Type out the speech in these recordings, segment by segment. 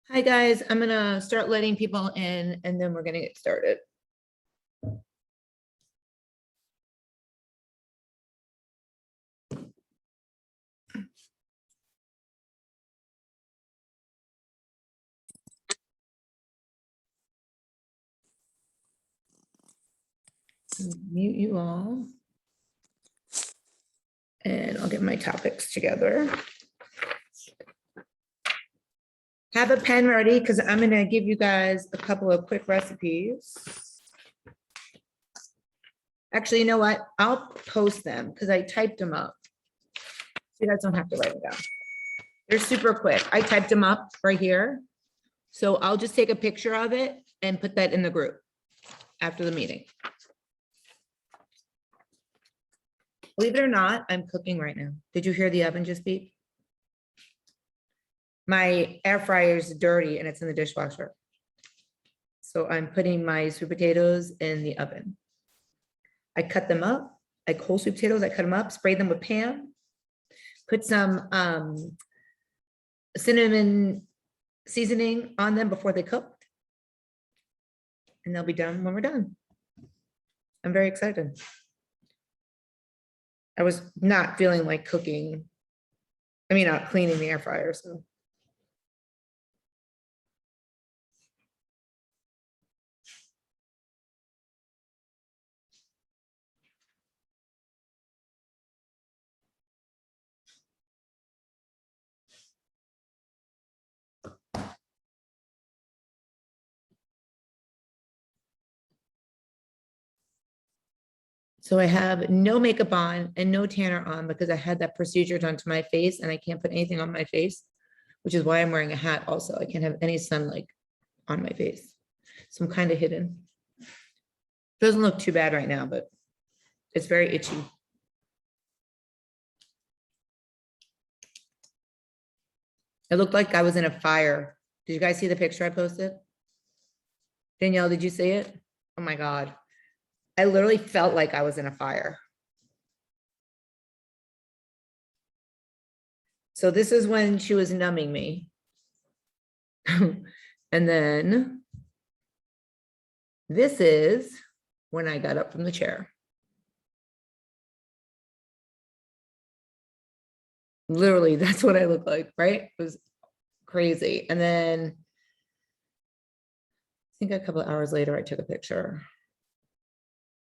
Hi, guys. I'm gonna start letting people in and then we're gonna get started. Mute you all. And I'll get my topics together. Have a pen ready because I'm gonna give you guys a couple of quick recipes. Actually, you know what? I'll post them because I typed them up. So you guys don't have to write them down. They're super quick. I typed them up right here. So I'll just take a picture of it and put that in the group after the meeting. Believe it or not, I'm cooking right now. Did you hear the oven just beep? My air fryer is dirty and it's in the dishwasher. So I'm putting my sweet potatoes in the oven. I cut them up, like whole sweet potatoes, I cut them up, sprayed them with Pam, put some cinnamon seasoning on them before they cooked. And they'll be done when we're done. I'm very excited. I was not feeling like cooking. I mean, not cleaning the air fryer, so. So I have no makeup on and no tanner on because I had that procedure done to my face and I can't put anything on my face, which is why I'm wearing a hat also. I can't have any sunlight on my face. So I'm kind of hidden. Doesn't look too bad right now, but it's very itchy. It looked like I was in a fire. Did you guys see the picture I posted? Danielle, did you see it? Oh my God. I literally felt like I was in a fire. So this is when she was numbing me. And then this is when I got up from the chair. Literally, that's what I look like, right? It was crazy. And then I think a couple of hours later, I took a picture.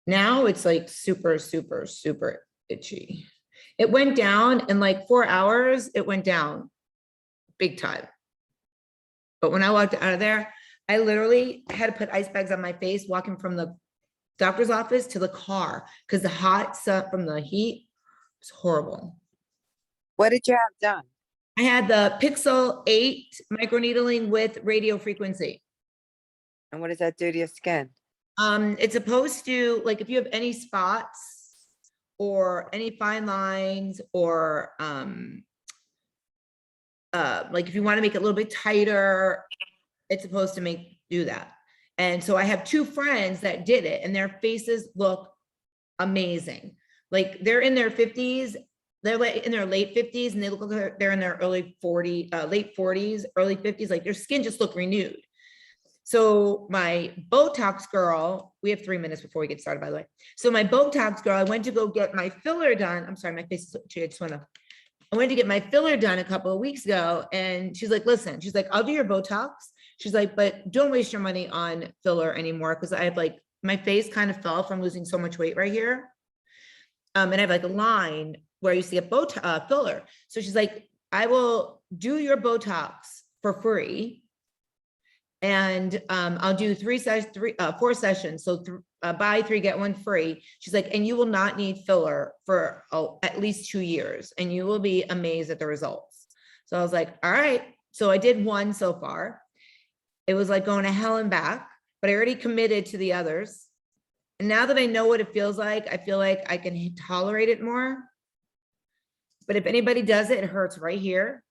Now it's like super, super, super itchy. It went down in like 4 hours, it went down big time. But when I walked out of there, I literally had to put ice bags on my face walking from the doctor's office to the car because the hot sun from the heat was horrible. What did you have done? I had the Pixel 8 microneedling with radio frequency. And what does that do to your skin? It's supposed to, like, if you have any spots or any fine lines or like if you want to make it a little bit tighter, it's supposed to do that. And so I have 2 friends that did it and their faces look amazing. Like they're in their 50s, they're like in their late 50s and they look like they're in their late 40s, early 50s, like their skin just looked renewed. So my Botox girl, we have 3 minutes before we get started, by the way. So my Botox girl, I went to go get my filler done. I'm sorry, my face is itchy. I went to get my filler done a couple of weeks ago and she's like, listen, she's like, I'll do your Botox. She's like, but don't waste your money on filler anymore. Cause I have like, my face kind of fell from losing so much weight right here. And I have like a line where I used to get Botox filler. So she's like, I will do your Botox for free. And I'll do 4 sessions. So buy 3, get 1 free. She's like, and you will not need filler for at least 2 years and you will be amazed at the results. So I was like, all right. So I did 1 so far. It was like going to hell and back, but I already committed to the others. And now that I know what it feels like, I feel like I can tolerate it more. But if anybody does it, it hurts right here.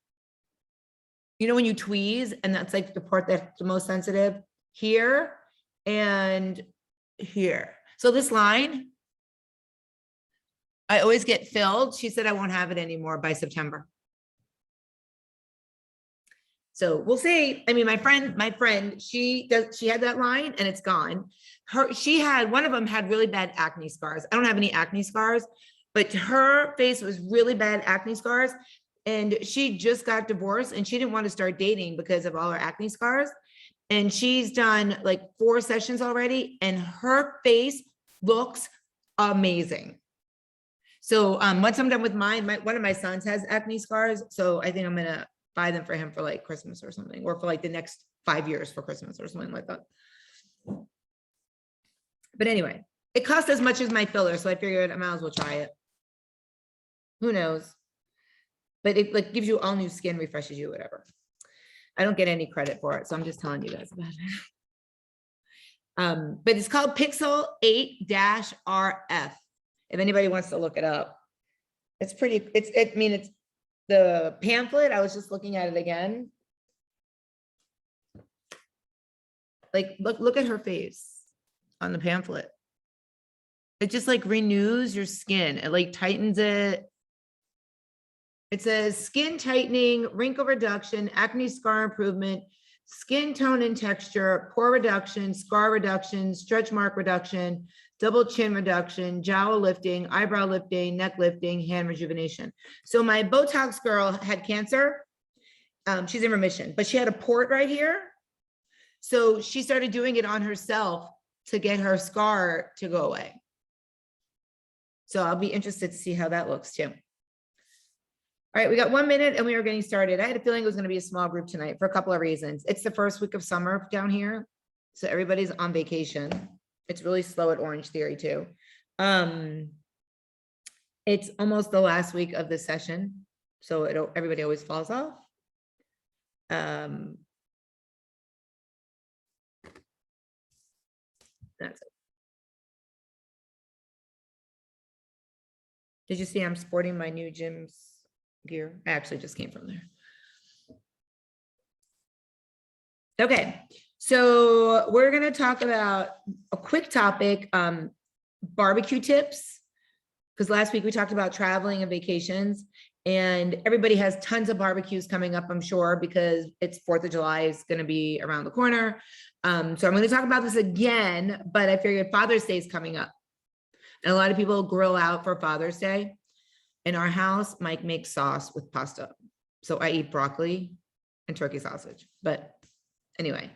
You know, when you tweeze and that's like the part that's the most sensitive, here and here. So this line, I always get filled. She said I won't have it anymore by September. So we'll see. I mean, my friend, she had that line and it's gone. One of them had really bad acne scars. I don't have any acne scars, but her face was really bad acne scars. And she just got divorced and she didn't want to start dating because of all her acne scars. And she's done like 4 sessions already and her face looks amazing. So once I'm done with mine, one of my sons has acne scars. So I think I'm gonna buy them for him for like Christmas or something, or for like the next 5 years for Christmas or something like that. But anyway, it costs as much as my filler. So I figured I might as well try it. Who knows? But it like gives you all new skin, refreshes you, whatever. I don't get any credit for it. So I'm just telling you guys about it. But it's called Pixel 8-RF. If anybody wants to look it up, it's pretty, it's the pamphlet. I was just looking at it again. Like, look at her face on the pamphlet. It just like renews your skin. It like tightens it. It says skin tightening, wrinkle reduction, acne scar improvement, skin tone and texture, pore reduction, scar reduction, stretch mark reduction, double chin reduction, jowl lifting, eyebrow lifting, neck lifting, hand rejuvenation. So my Botox girl had cancer. She's in remission, but she had a port right here. So she started doing it on herself to get her scar to go away. So I'll be interested to see how that looks too. All right, we got 1 minute and we are getting started. I had a feeling it was going to be a small group tonight for a couple of reasons. It's the first week of summer down here, so everybody's on vacation. It's really slow at Orange Theory too. It's almost the last week of the session, so everybody always falls off. That's it. Did you see I'm sporting my new gym's gear? I actually just came from there. Okay, so we're going to talk about a quick topic, barbecue tips, because last week we talked about traveling and vacations, and everybody has tons of barbecues coming up, I'm sure, because it's 4th of July is going to be around the corner. So I'm going to talk about this again, but I figured Father's Day is coming up. And a lot of people grill out for Father's Day. In our house, Mike makes sauce with pasta. So I eat broccoli and turkey sausage. But anyway,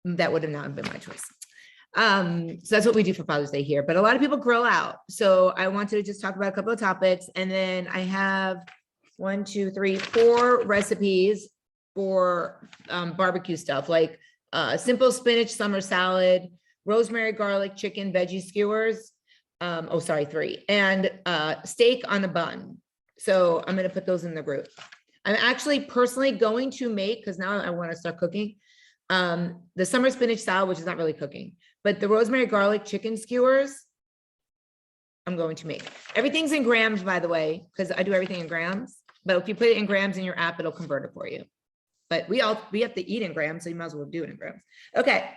that would have not been my choice. So that's what we do for Father's Day here. But a lot of people grill out. So I wanted to just talk about a couple of topics. And then I have 1, 2, 3, 4 recipes for barbecue stuff, like simple spinach summer salad, rosemary garlic chicken veggie skewers. 3, and steak on a bun. So I'm going to put those in the group. I'm actually personally going to make, because now I want to start cooking, the summer spinach salad, which is not really cooking, but the rosemary garlic chicken skewers, I'm going to make. Everything's in grams, by the way, because I do everything in grams. But if you put it in grams in your app, it'll convert it for you. But we have to eat in grams, so you might as well do it in grams. Okay.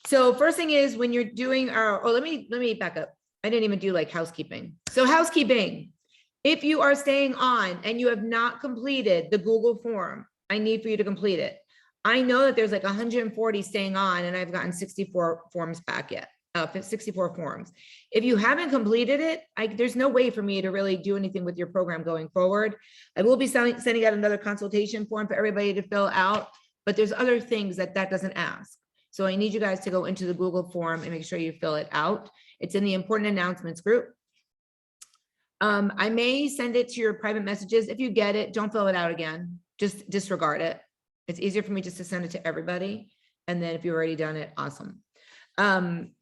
So first thing is when you're doing let me back up. I didn't even do like housekeeping. So housekeeping, if you are staying on and you have not completed the Google form, I need for you to complete it. I know that there's like 140 staying on and I've gotten 64 forms back yet, 64 forms. If you haven't completed it, there's no way for me to really do anything with your program going forward. I will be sending out another consultation form for everybody to fill out, but there's other things that doesn't ask. So I need you guys to go into the Google form and make sure you fill it out. It's in the important announcements group. I may send it to your private messages. If you get it, don't fill it out again. Just disregard it. It's easier for me just to send it to everybody. And then if you've already done it, awesome. I'm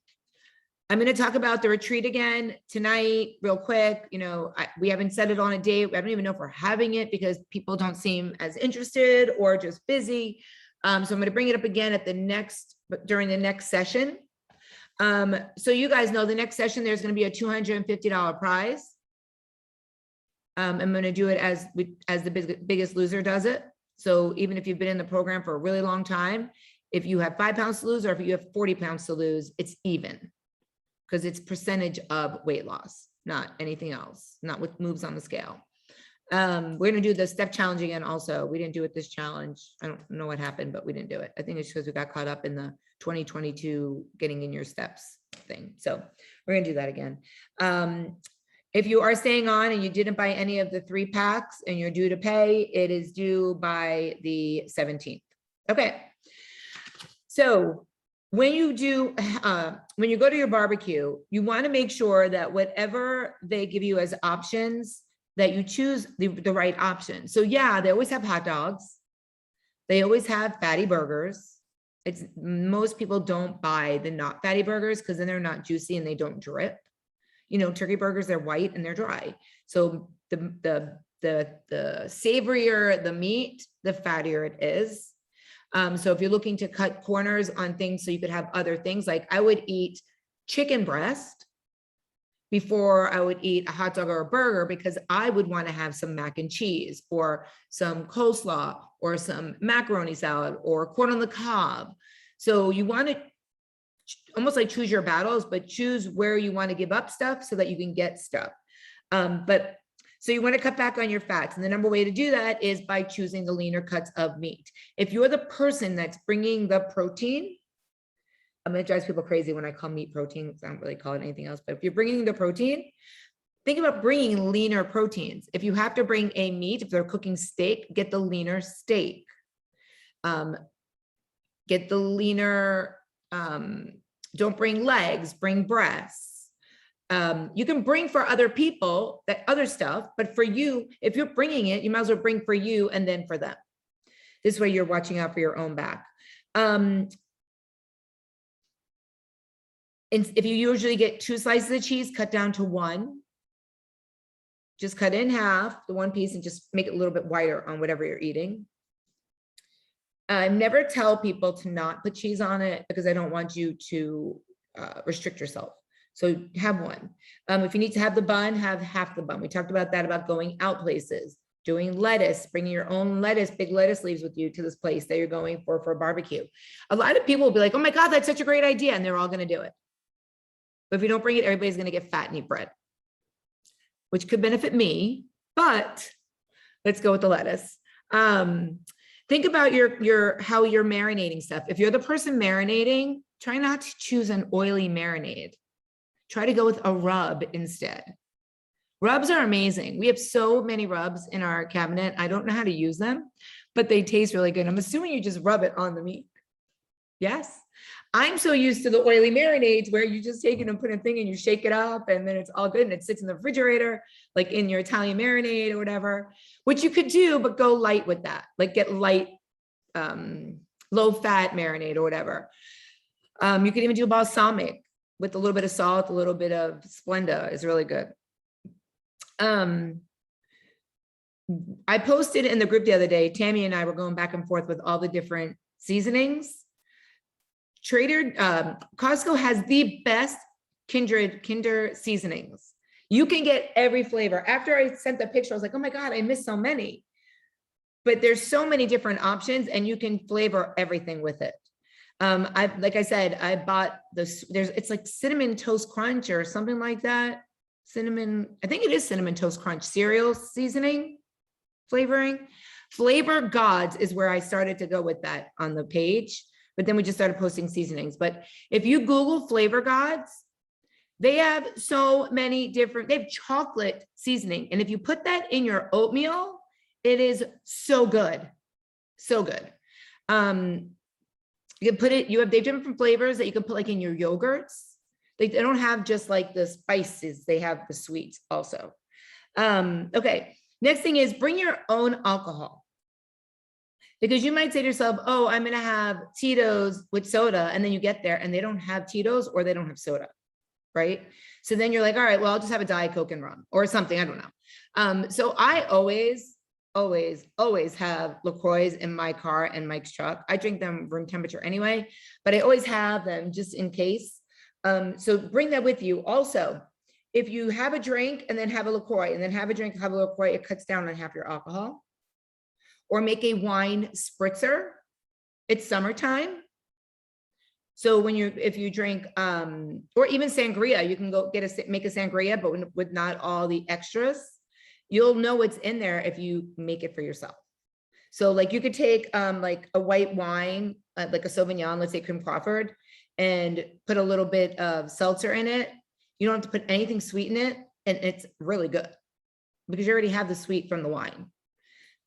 going to talk about the retreat again tonight, real quick. You know, we haven't set it on a date. I don't even know if we're having it because people don't seem as interested or just busy. So I'm going to bring it up again during the next session. So you guys know the next session, there's going to be a $250 prize. I'm going to do it as the biggest loser does it. So even if you've been in the program for a really long time, if you have 5 pounds to lose, or if you have 40 pounds to lose, it's even, because it's percentage of weight loss, not anything else, not with moves on the scale. We're gonna do the step challenge again also. We didn't do it this challenge. I don't know what happened, but we didn't do it. I think it's because we got caught up in the 2022 getting in your steps thing. So we're gonna do that again. If you are staying on and you didn't buy any of the 3 packs and you're due to pay, it is due by the 17th. Okay. So when you do, when you go to your barbecue, you want to make sure that whatever they give you as options, that you choose the right option. So yeah, they always have hot dogs. They always have fatty burgers. Most people don't buy the not fatty burgers because then they're not juicy and they don't drip. You know, turkey burgers, they're white and they're dry. So the savorier the meat, the fattier it is. So if you're looking to cut corners on things so you could have other things, like I would eat chicken breast before I would eat a hot dog or a burger, because I would want to have some mac and cheese or some coleslaw or some macaroni salad or corn on the cob. So you want to almost like choose your battles, but choose where you want to give up stuff so that you can get stuff. So you want to cut back on your fats. And the number way to do that is by choosing the leaner cuts of meat. If you're the person that's bringing the protein, I mean, it drives people crazy when I call meat protein. I don't really call it anything else, but if you're bringing the protein, think about bringing leaner proteins. If you have to bring a meat, if they're cooking steak, get the leaner steak. Get the leaner, don't bring legs, bring breasts. You can bring for other people that other stuff, but for you, if you're bringing it, you might as well bring for you and then for them. This way you're watching out for your own back. And if you usually get 2 slices of cheese, cut down to 1. Just cut in half, the 1 piece, and just make it a little bit wider on whatever you're eating. I never tell people to not put cheese on it because I don't want you to restrict yourself. So have 1. If you need to have the bun, have half the bun. We talked about that, about going out places, doing lettuce, bringing your own lettuce, big lettuce leaves with you to this place that you're going for a barbecue. A lot of people will be like, oh my God, that's such a great idea. And they're all going to do it. But if you don't bring it, everybody's going to get fat and eat bread, which could benefit me, but let's go with the lettuce. Think about how you're marinating stuff. If you're the person marinating, try not to choose an oily marinade. Try to go with a rub instead. Rubs are amazing. We have so many rubs in our cabinet. I don't know how to use them, but they taste really good. I'm assuming you just rub it on the meat. Yes. I'm so used to the oily marinades where you just take it and put a thing and you shake it up and then it's all good and it sits in the refrigerator, like in your Italian marinade or whatever, which you could do, but go light with that. Like get light, low fat marinade or whatever. You could even do balsamic with a little bit of salt, a little bit of Splenda is really good. I posted in the group the other day, Tammy and I were going back and forth with all the different seasonings. Costco has the best Kinder seasonings. You can get every flavor. After I sent the picture, I was like, oh my God, I missed so many. But there's so many different options and you can flavor everything with it. Like I said, I bought this, it's like cinnamon toast crunch or something like that. I think it is cinnamon toast crunch cereal seasoning, flavoring. Flavor Gods is where I started to go with that on the page. But then we just started posting seasonings. But if you Google Flavor Gods, they have so many different, they have chocolate seasoning. And if you put that in your oatmeal, it is so good. So good. You can put it, they have different flavors that you can put like in your yogurts. They don't have just like the spices, they have the sweets also. Okay, next thing is bring your own alcohol. Because you might say to yourself, oh, I'm going to have Tito's with soda. And then you get there and they don't have Tito's or they don't have soda, right? So then you're like, all right, well, I'll just have a Diet Coke and rum or something. I don't know. So I always have LaCroix in my car and Mike's truck. I drink them room temperature anyway, but I always have them just in case. So bring that with you. Also, if you have a drink and then have a LaCroix and then have a drink, have a LaCroix, it cuts down on half your alcohol. Or make a wine spritzer. It's summertime. So if you drink, or even sangria, you can go make a sangria, but with not all the extras. You'll know what's in there if you make it for yourself. So like you could take like a white wine, like a Sauvignon, let's say Cream Crawford, and put a little bit of seltzer in it. You don't have to put anything sweet in it, and it's really good because you already have the sweet from the wine.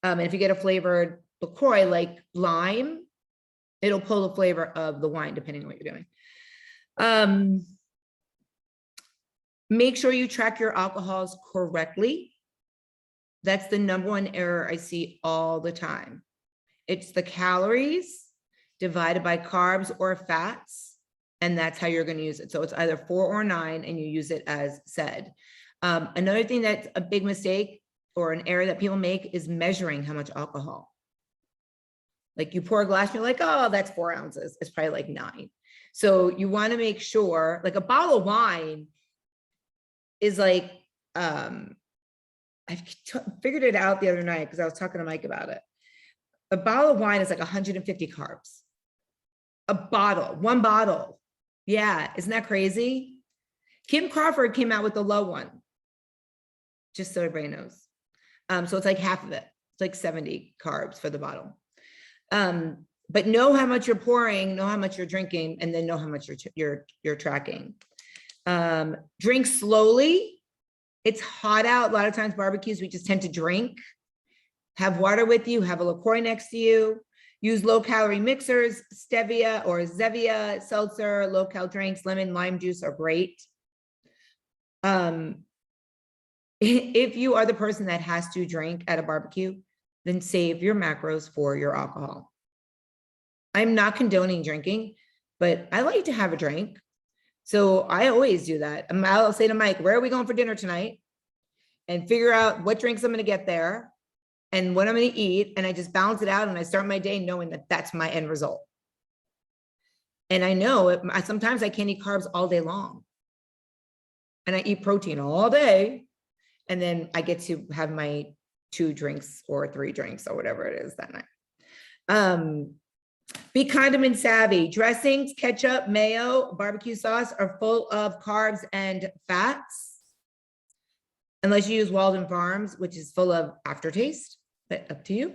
And if you get a flavored LaCroix like lime, it'll pull the flavor of the wine depending on what you're doing. Make sure you track your alcohols correctly. That's the number one error I see all the time. It's the calories divided by carbs or fats, and that's how you're going to use it. So it's either 4 or 9, and you use it as said. Another thing that's a big mistake or an error that people make is measuring how much alcohol. Like you pour a glass and you're like, oh, that's 4 ounces. It's probably like 9. So you want to make sure, like a bottle of wine is like, I figured it out the other night because I was talking to Mike about it. A bottle of wine is like 150 carbs. A bottle, one bottle. Yeah, isn't that crazy? Kim Crawford came out with the low one, just so everybody knows. So it's like half of it. It's like 70 carbs for the bottle. But know how much you're pouring, know how much you're drinking, and then know how much you're tracking. Drink slowly. It's hot out. A lot of times barbecues, we just tend to drink. Have water with you, have a LaCroix next to you. Use low calorie mixers, stevia or Zevia, seltzer, low cal drinks, lemon, lime juice are great. If you are the person that has to drink at a barbecue, then save your macros for your alcohol. I'm not condoning drinking, but I like to have a drink. So I always do that. I'll say to Mike, where are we going for dinner tonight? And figure out what drinks I'm going to get there and what I'm going to eat. And I just balance it out and I start my day knowing that that's my end result. And I know sometimes I can't eat carbs all day long. And I eat protein all day. And then I get to have my 2 drinks or 3 drinks or whatever it is that night. Be condiment savvy. Dressings, ketchup, mayo, barbecue sauce are full of carbs and fats. Unless you use Walden Farms, which is full of aftertaste, but up to you.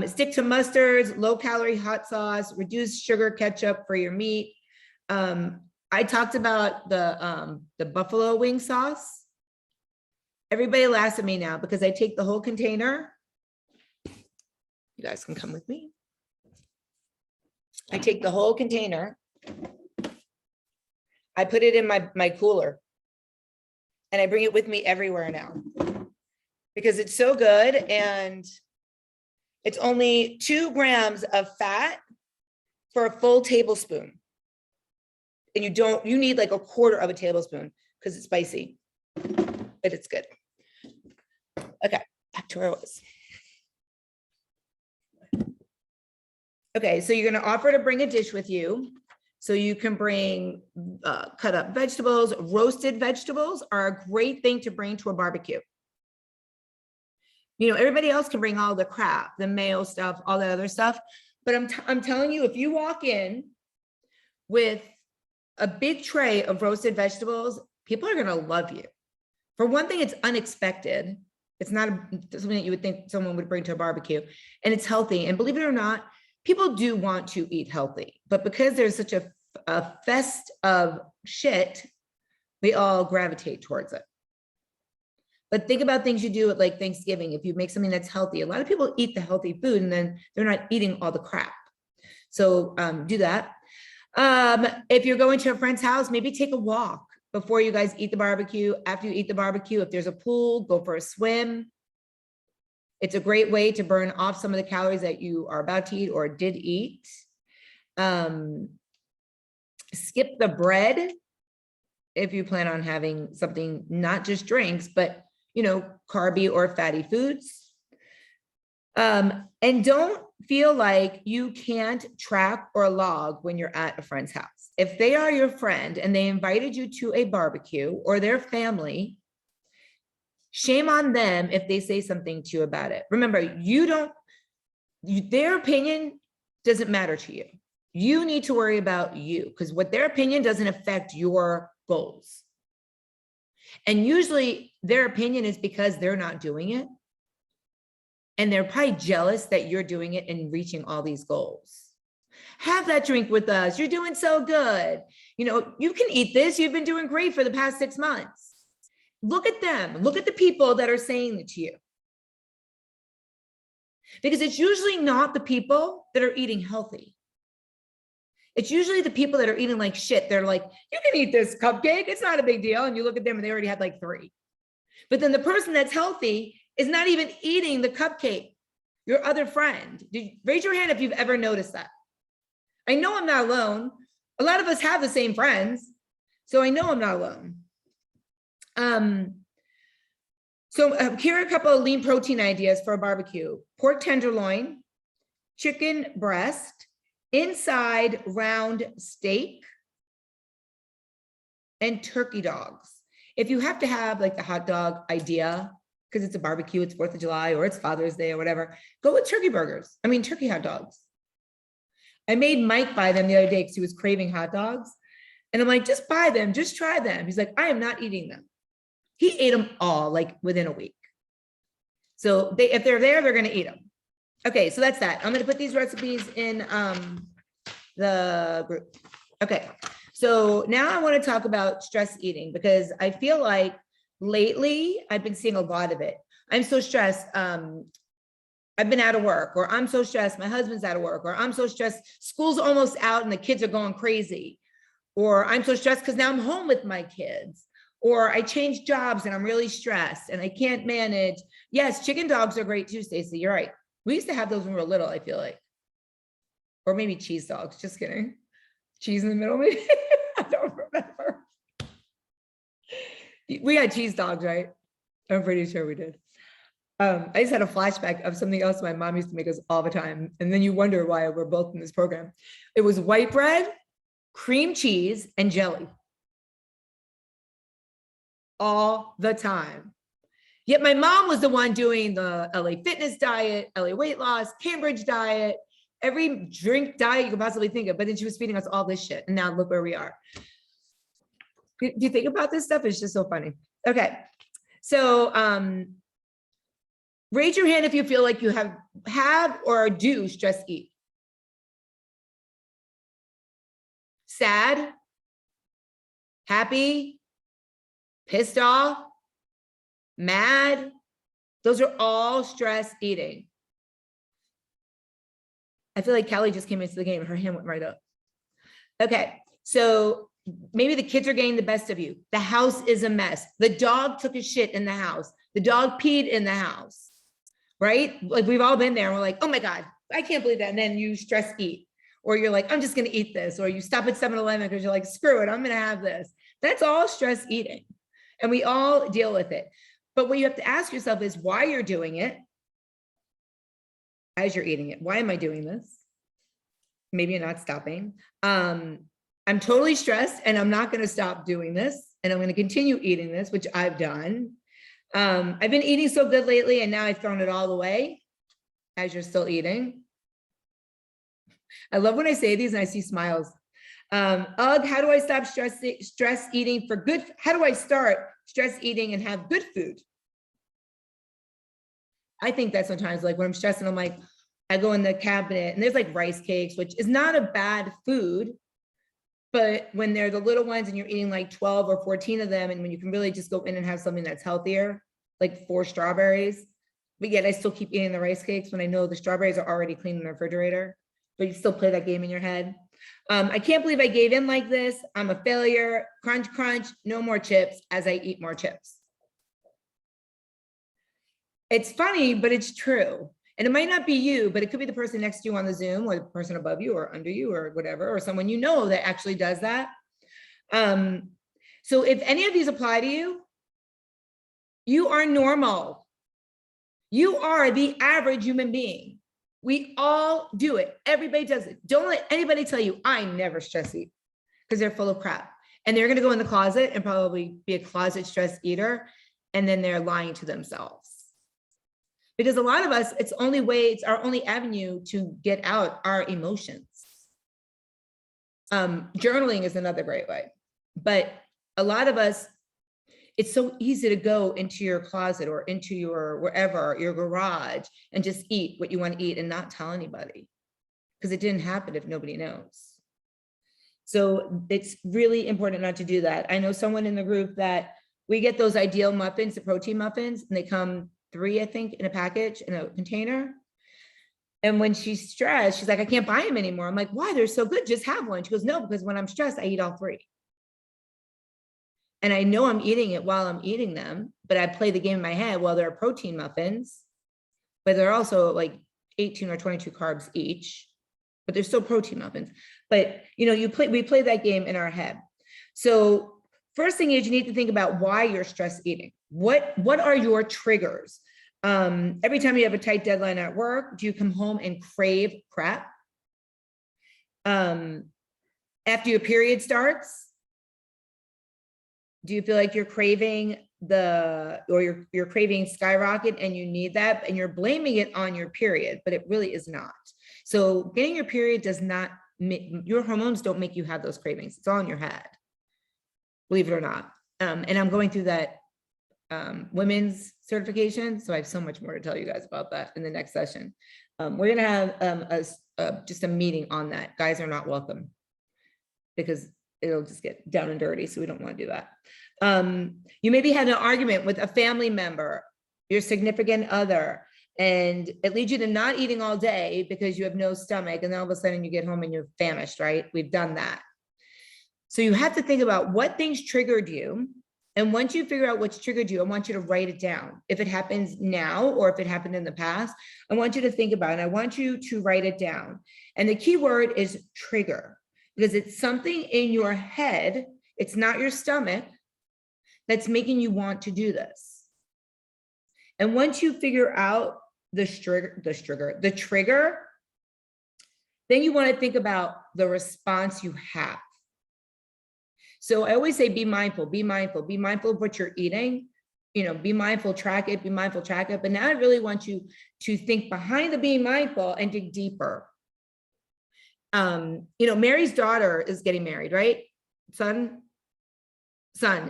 Stick to mustards, low calorie hot sauce, reduced sugar ketchup for your meat. I talked about the buffalo wing sauce. Everybody laughs at me now because I take the whole container. You guys can come with me. I take the whole container. I put it in my cooler. And I bring it with me everywhere now. Because it's so good and it's only 2 grams of fat for a full tablespoon. And you need like a quarter of a tablespoon because it's spicy, but it's good. Okay, back to where I was. Okay, so you're going to offer to bring a dish with you. So you can bring cut up vegetables. Roasted vegetables are a great thing to bring to a barbecue. You know, everybody else can bring all the crap, the mayo stuff, all that other stuff. But I'm telling you, if you walk in with a big tray of roasted vegetables, people are going to love you. For one thing, it's unexpected. It's not something that you would think someone would bring to a barbecue, and it's healthy. And believe it or not, people do want to eat healthy, but because there's such a fest of shit, we all gravitate towards it. But think about things you do at like Thanksgiving. If you make something that's healthy, a lot of people eat the healthy food and then they're not eating all the crap. So do that. If you're going to a friend's house, maybe take a walk before you guys eat the barbecue. After you eat the barbecue, if there's a pool, go for a swim. It's a great way to burn off some of the calories that you are about to eat or did eat. Skip the bread if you plan on having something, not just drinks, but you know, carby or fatty foods. And don't feel like you can't track or log when you're at a friend's house. If they are your friend and they invited you to a barbecue or their family, shame on them if they say something to you about it. Remember, their opinion doesn't matter to you. You need to worry about you because what their opinion doesn't affect your goals. And usually their opinion is because they're not doing it. And they're probably jealous that you're doing it and reaching all these goals. Have that drink with us. You're doing so good. You know, you can eat this. You've been doing great for the past 6 months. Look at them. Look at the people that are saying it to you. Because it's usually not the people that are eating healthy. It's usually the people that are eating like shit. They're like, you can eat this cupcake. It's not a big deal. And you look at them and they already had like 3. But then the person that's healthy is not even eating the cupcake. Your other friend. Raise your hand if you've ever noticed that. I know I'm not alone. A lot of us have the same friends. So I know I'm not alone. Here are a couple of lean protein ideas for a barbecue. Pork tenderloin, chicken breast, inside round steak, and turkey dogs. If you have to have like the hot dog idea, because it's a barbecue, it's 4th of July, or it's Father's Day or whatever, go with turkey hot dogs. I made Mike buy them the other day because he was craving hot dogs. And I'm like, just buy them, just try them. He's like, I am not eating them. He ate them all like within a week. So if they're there, they're gonna eat them. Okay, so that's that. I'm gonna put these recipes in the group. Okay, so now I wanna talk about stress eating because I feel like lately I've been seeing a lot of it. I'm so stressed. I've been out of work, or I'm so stressed, my husband's out of work, or I'm so stressed, school's almost out and the kids are going crazy. Or I'm so stressed because now I'm home with my kids. Or I changed jobs and I'm really stressed and I can't manage. Yes, chicken dogs are great too, Stacey, you're right. We used to have those when we were little, I feel like. Or maybe cheese dogs, just kidding. Cheese in the middle, maybe? I don't remember. We had cheese dogs, right? I'm pretty sure we did. I just had a flashback of something else my mom used to make us all the time. And then you wonder why we're both in this program. It was white bread, cream cheese, and jelly. All the time. Yet my mom was the one doing the LA fitness diet, LA weight loss, Cambridge diet, every drink diet you could possibly think of, but then she was feeding us all this shit. And now look where we are. Do you think about this stuff? It's just so funny. Okay. So raise your hand if you feel like you have or do stress eat. Sad, happy, pissed off, mad. Those are all stress eating. I feel like Kelly just came into the game. Her hand went right up. Okay, so maybe the kids are getting the best of you. The house is a mess. The dog took a shit in the house. The dog peed in the house, right? Like we've all been there and we're like, oh my God, I can't believe that. And then you stress eat. Or you're like, I'm just gonna eat this. Or you stop at 7-Eleven because you're like, screw it, I'm gonna have this. That's all stress eating. And we all deal with it. But what you have to ask yourself is why you're doing it as you're eating it. Why am I doing this? Maybe you're not stopping. I'm totally stressed and I'm not gonna stop doing this. And I'm gonna continue eating this, which I've done. I've been eating so good lately and now I've thrown it all away as you're still eating. I love when I say these and I see smiles. Ugh, how do I stop stress eating for good? How do I start stress eating and have good food? I think that sometimes like when I'm stressed and I'm like, I go in the cabinet and there's like rice cakes, which is not a bad food, but when they're the little ones and you're eating like 12 or 14 of them, and when you can really just go in and have something that's healthier, like 4 strawberries, but yet I still keep eating the rice cakes when I know the strawberries are already clean in the refrigerator, but you still play that game in your head. I can't believe I gave in like this. I'm a failure. Crunch, crunch, no more chips as I eat more chips. It's funny, but it's true. And it might not be you, but it could be the person next to you on the Zoom or the person above you or under you or whatever, or someone you know that actually does that. So if any of these apply to you, you are normal. You are the average human being. We all do it. Everybody does it. Don't let anybody tell you, I never stress eat, because they're full of crap. And they're going to go in the closet and probably be a closet stress eater. And then they're lying to themselves. Because a lot of us, it's our only avenue to get out our emotions. Journaling is another great way. But a lot of us, it's so easy to go into your closet or into your wherever, your garage, and just eat what you want to eat and not tell anybody, because it didn't happen if nobody knows. So it's really important not to do that. I know someone in the group that we get those ideal muffins, the protein muffins, and they come 3, I think, in a package, in a container. And when she's stressed, she's like, I can't buy them anymore. I'm like, why? They're so good. Just have one. She goes, no, because when I'm stressed, I eat all 3. And I know I'm eating it while I'm eating them, but I play the game in my head. Well, they're protein muffins, but they're also like 18 or 22 carbs each, but they're still protein muffins. But we play that game in our head. So first thing is you need to think about why you're stress eating. What are your triggers? Every time you have a tight deadline at work, do you come home and crave crap? After your period starts, do you feel like you're craving you're craving skyrocket and you need that and you're blaming it on your period, but it really is not. So getting your period does not your hormones don't make you have those cravings. It's all in your head, believe it or not. And I'm going through that women's certification, so I have so much more to tell you guys about that in the next session. We're gonna have just a meeting on that. Guys are not welcome because it'll just get down and dirty, so we don't want to do that. You maybe had an argument with a family member, your significant other, and it leads you to not eating all day because you have no stomach, and then all of a sudden you get home and you're famished, right? We've done that. So you have to think about what things triggered you. And once you figure out what's triggered you, I want you to write it down. If it happens now or if it happened in the past, I want you to think about it. I want you to write it down. And the key word is trigger, because it's something in your head. It's not your stomach that's making you want to do this. And once you figure out the trigger, then you want to think about the response you have. So I always say, be mindful of what you're eating, be mindful, track it, But now I really want you to think behind the being mindful and dig deeper. Mary's daughter is getting married, right? Son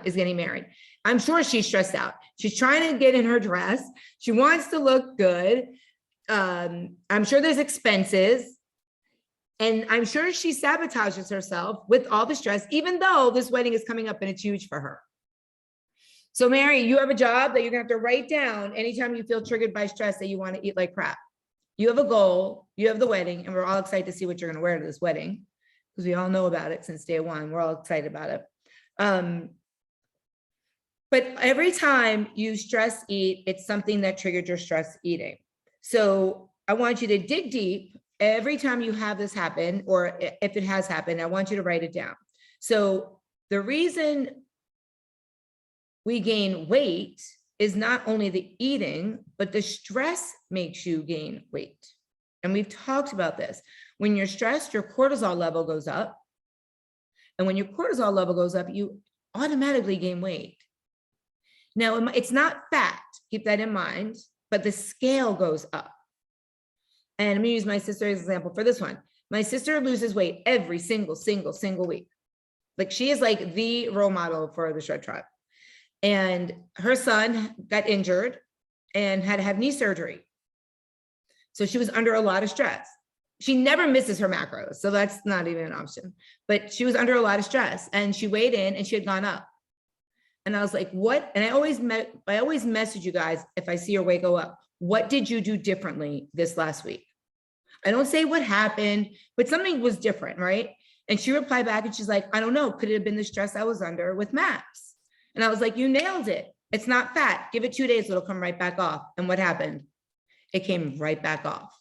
is getting married. I'm sure she's stressed out. She's trying to get in her dress. She wants to look good. I'm sure there's expenses. And I'm sure she sabotages herself with all the stress, even though this wedding is coming up and it's huge for her. So Mary, you have a job that you're gonna have to write down anytime you feel triggered by stress that you want to eat like crap. You have a goal, you have the wedding, and we're all excited to see what you're gonna wear to this wedding, because we all know about it since day one. We're all excited about it. But every time you stress eat, it's something that triggered your stress eating. So I want you to dig deep. Every time you have this happen, or if it has happened, I want you to write it down. So the reason we gain weight is not only the eating, but the stress makes you gain weight. And we've talked about this. When you're stressed, your cortisol level goes up. And when your cortisol level goes up, you automatically gain weight. Now, it's not fat, keep that in mind, but the scale goes up. And I'm gonna use my sister as an example for this one. My sister loses weight every single week. Like, she is like the role model for the Shred Tribe. And her son got injured and had to have knee surgery. So she was under a lot of stress. She never misses her macros, so that's not even an option. But she was under a lot of stress, and she weighed in and she had gone up. And I was like, what? And I always message you guys if I see your weight go up. What did you do differently this last week? I don't say what happened, but something was different, right? And she replied back and she's like, I don't know. Could it have been the stress I was under with MAPS? And I was like, you nailed it. It's not fat. Give it 2 days, it'll come right back off. And what happened? It came right back off.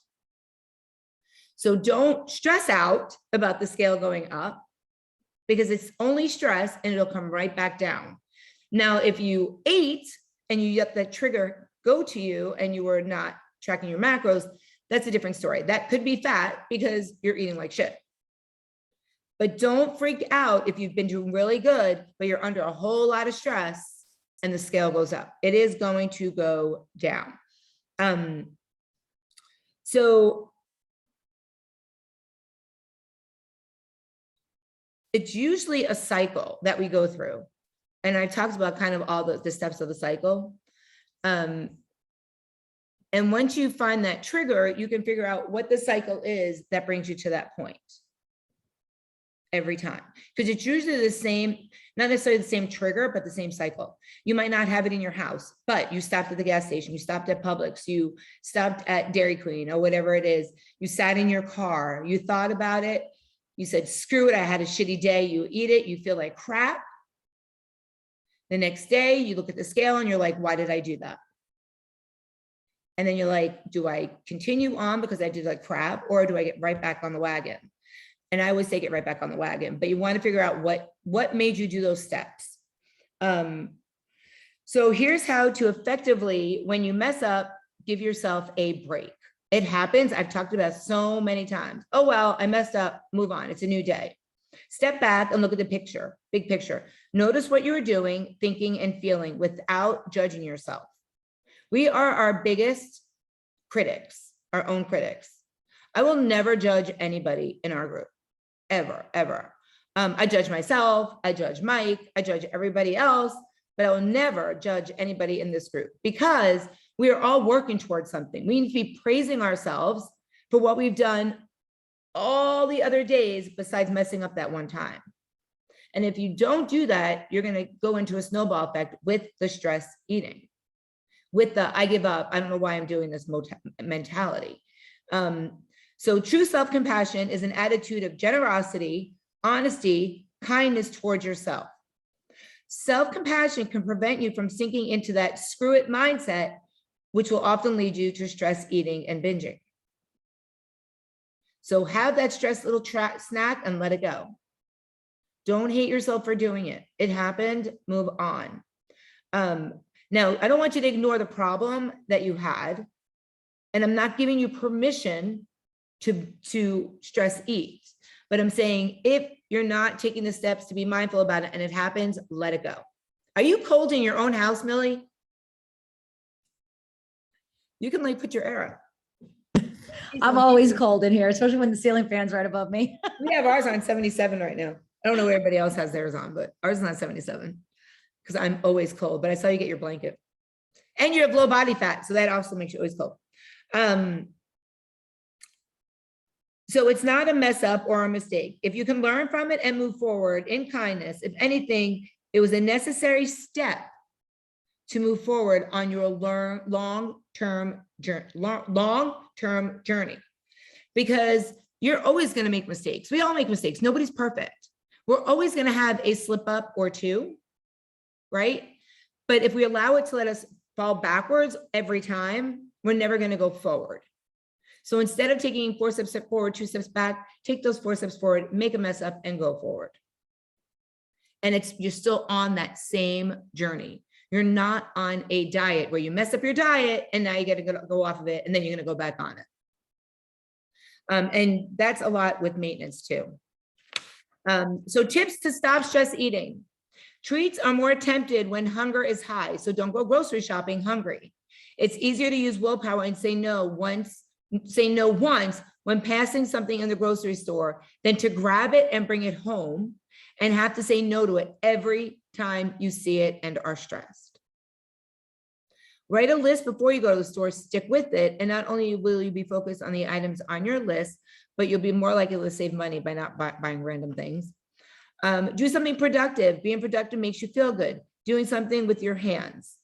So don't stress out about the scale going up, because it's only stress and it'll come right back down. Now, if you ate and you let that trigger go to you and you were not tracking your macros, that's a different story. That could be fat because you're eating like shit. But don't freak out if you've been doing really good, but you're under a whole lot of stress and the scale goes up. It is going to go down. So it's usually a cycle that we go through. And I talked about kind of all the steps of the cycle. And once you find that trigger, you can figure out what the cycle is that brings you to that point every time. Because it's usually the same, not necessarily the same trigger, but the same cycle. You might not have it in your house, but you stopped at the gas station, you stopped at Publix, you stopped at Dairy Queen or whatever it is. You sat in your car, you thought about it. You said, screw it, I had a shitty day. You eat it, you feel like crap. The next day you look at the scale and you're like, why did I do that? And then you're like, do I continue on because I did like crap, or do I get right back on the wagon? And I always say get right back on the wagon, but you want to figure out what made you do those steps. So here's how to effectively, when you mess up, give yourself a break. It happens. I've talked about it so many times. Oh, well, I messed up, move on. It's a new day. Step back and look at the picture, big picture. Notice what you were doing, thinking, and feeling without judging yourself. We are our biggest critics, our own critics. I will never judge anybody in our group, ever, ever. I judge myself, I judge Mike, I judge everybody else, but I will never judge anybody in this group because we are all working towards something. We need to be praising ourselves for what we've done all the other days besides messing up that one time. And if you don't do that, you're going to go into a snowball effect with the stress eating, with the I give up, I don't know why I'm doing this mentality. So true self-compassion is an attitude of generosity, honesty, kindness towards yourself. Self-compassion can prevent you from sinking into that screw it mindset, which will often lead you to stress eating and binging. So have that stress little snack and let it go. Don't hate yourself for doing it. It happened, move on. Now, I don't want you to ignore the problem that you had, and I'm not giving you permission to stress eat, but I'm saying if you're not taking the steps to be mindful about it and it happens, let it go. Are you cold in your own house, Millie? You can like put your air up. I'm always cold in here, especially when the ceiling fan's right above me. We have ours on 77 right now. I don't know where everybody else has theirs on, but ours is not 77 because I'm always cold, but I saw you get your blanket. And you have low body fat, so that also makes you always cold. So it's not a mess up or a mistake. If you can learn from it and move forward in kindness, if anything, it was a necessary step to move forward on your long-term journey. Because you're always going to make mistakes. We all make mistakes. Nobody's perfect. We're always going to have a slip up or two, right? But if we allow it to let us fall backwards every time, we're never going to go forward. So instead of taking 4 steps forward, 2 steps back, take those 4 steps forward, make a mess up and go forward. And you're still on that same journey. You're not on a diet where you mess up your diet and now you got to go off of it and then you're going to go back on it. And that's a lot with maintenance too. So tips to stop stress eating. Treats are more tempted when hunger is high. So don't go grocery shopping hungry. It's easier to use willpower and say no once when passing something in the grocery store than to grab it and bring it home and have to say no to it every time you see it and are stressed. Write a list before you go to the store, stick with it, and not only will you be focused on the items on your list, but you'll be more likely to save money by not buying random things. Do something productive. Being productive makes you feel good. Doing something with your hands.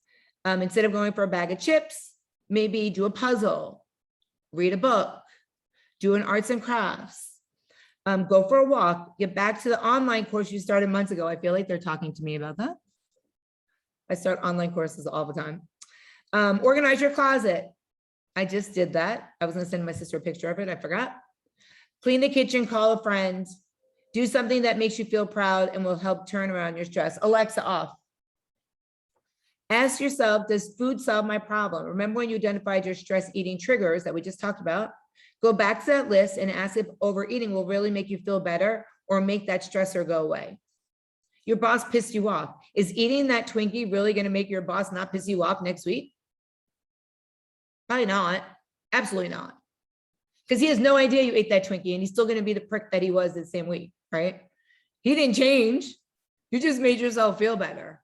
Instead of going for a bag of chips, maybe do a puzzle, read a book, do an arts and crafts, go for a walk, get back to the online course you started months ago. I feel like they're talking to me about that. I start online courses all the time. Organize your closet. I just did that. I was gonna send my sister a picture of it, I forgot. Clean the kitchen, call a friend, do something that makes you feel proud and will help turn around your stress. Alexa off. Ask yourself, does food solve my problem? Remember when you identified your stress eating triggers that we just talked about? Go back to that list and ask if overeating will really make you feel better or make that stressor go away. Your boss pissed you off. Is eating that Twinkie really going to make your boss not piss you off next week? Probably not. Absolutely not. Because he has no idea you ate that Twinkie and he's still going to be the prick that he was the same week, right? He didn't change. You just made yourself feel better.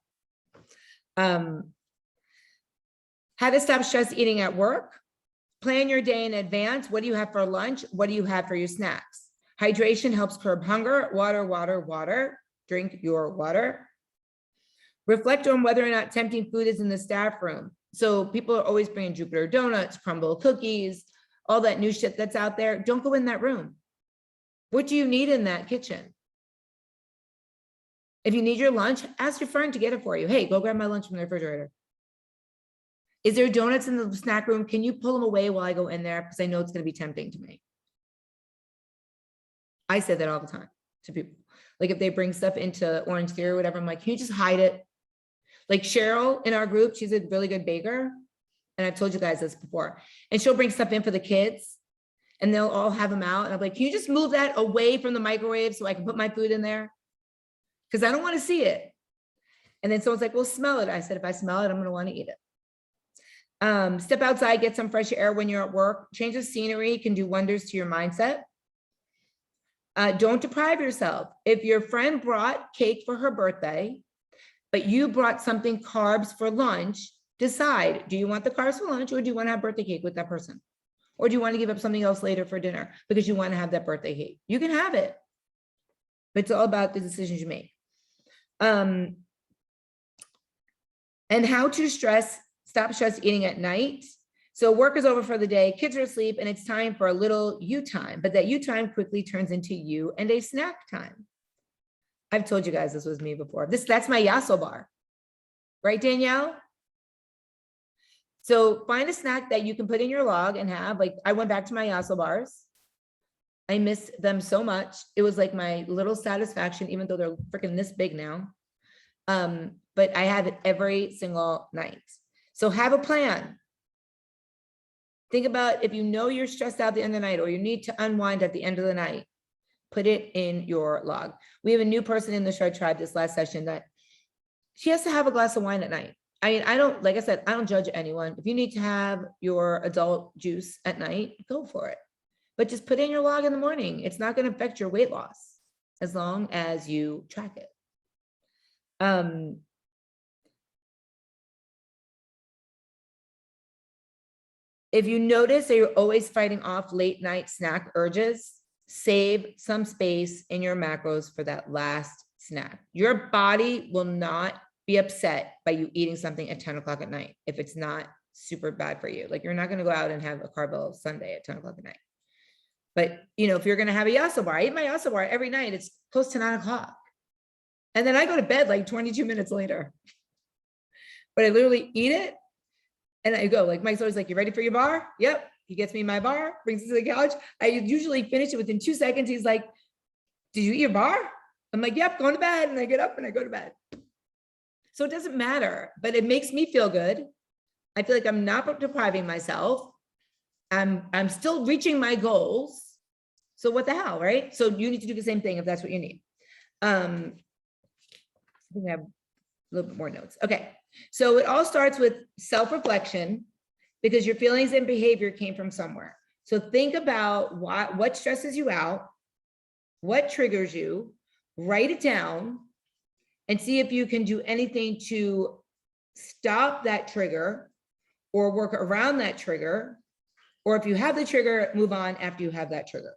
How to stop stress eating at work. Plan your day in advance. What do you have for lunch? What do you have for your snacks? Hydration helps curb hunger. Water, water, water. Drink your water. Reflect on whether or not tempting food is in the staff room. So people are always bringing Jupiter donuts, crumble cookies, all that new shit that's out there. Don't go in that room. What do you need in that kitchen? If you need your lunch, ask your friend to get it for you. Hey, go grab my lunch from the refrigerator. Is there donuts in the snack room? Can you pull them away while I go in there? Because I know it's going to be tempting to me. I say that all the time to people. Like if they bring stuff into Orange Theory or whatever, I'm like, can you just hide it? Like Cheryl in our group, she's a really good baker. And I've told you guys this before. And she'll bring stuff in for the kids and they'll all have them out. And I'm like, can you just move that away from the microwave so I can put my food in there? Because I don't want to see it. And then someone's like, well, smell it. I said, if I smell it, I'm going to want to eat it. Step outside, get some fresh air when you're at work. Change of scenery can do wonders to your mindset. Don't deprive yourself. If your friend brought cake for her birthday, but you brought something carbs for lunch, decide, do you want the carbs for lunch or do you want to have birthday cake with that person? Or do you want to give up something else later for dinner because you want to have that birthday cake? You can have it, but it's all about the decisions you make. And how to stop stress eating at night. So work is over for the day, kids are asleep, and it's time for a little you time, but that you time quickly turns into you and a snack time. I've told you guys this was me before. That's my Yasso bar, right, Danielle? So find a snack that you can put in your log and have. Like I went back to my Yasso bars. I miss them so much. It was like my little satisfaction, even though they're freaking this big now. But I have it every single night. So have a plan. Think about if you know you're stressed out at the end of the night or you need to unwind at the end of the night, put it in your log. We have a new person in the Shred Tribe this last session that she has to have a glass of wine at night. I mean, I don't, like I said, I don't judge anyone. If you need to have your adult juice at night, go for it. But just put in your log in the morning. It's not going to affect your weight loss as long as you track it. If you notice that you're always fighting off late night snack urges, save some space in your macros for that last snack. Your body will not be upset by you eating something at 10 o'clock at night if it's not super bad for you. Like you're not going to go out and have a carbo sundae at 10 o'clock at night. But you know, if you're going to have a Yasso bar, I eat my Yasso bar every night. It's close to 9 o'clock. And then I go to bed like 22 minutes later. But I literally eat it. And I go, like Mike's always like, you ready for your bar? Yep. He gets me my bar, brings it to the couch. I usually finish it within 2 seconds. He's like, did you eat your bar? I'm like, yep, going to bed. And I get up and I go to bed. So it doesn't matter, but it makes me feel good. I feel like I'm not depriving myself. I'm still reaching my goals. So what the hell, right? So you need to do the same thing if that's what you need. I think I have a little bit more notes. Okay. So it all starts with self-reflection because your feelings and behavior came from somewhere. So think about what stresses you out, what triggers you, write it down and see if you can do anything to stop that trigger or work around that trigger. Or if you have the trigger, move on after you have that trigger.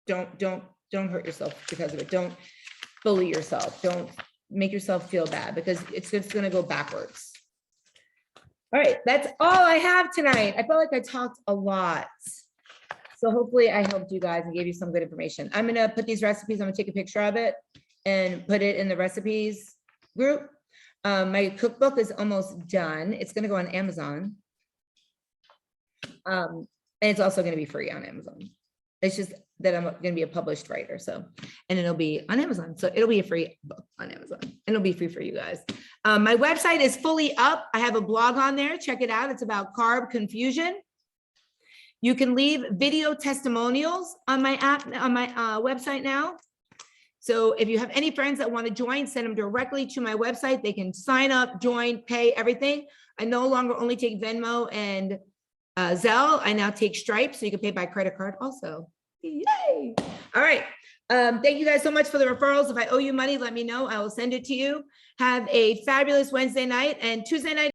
Don't hurt yourself because of it. Don't bully yourself. Don't make yourself feel bad because it's just going to go backwards. All right, that's all I have tonight. I felt like I talked a lot. So hopefully I helped you guys and gave you some good information. I'm going to put these recipes, I'm going to take a picture of it and put it in the recipes group. My cookbook is almost done. It's going to go on Amazon. And it's also going to be free on Amazon. It's just that I'm going to be a published writer. So, and it'll be on Amazon. So it'll be a free book on Amazon and it'll be free for you guys. My website is fully up. I have a blog on there. Check it out. It's about carb confusion. You can leave video testimonials on my app, on my website now. So if you have any friends that want to join, send them directly to my website. They can sign up, join, pay everything. I no longer only take Venmo and Zelle. I now take Stripe, so you can pay by credit card also. Yay! All right. Thank you guys so much for the referrals. If I owe you money, let me know. I will send it to you. Have a fabulous Wednesday night and Tuesday night.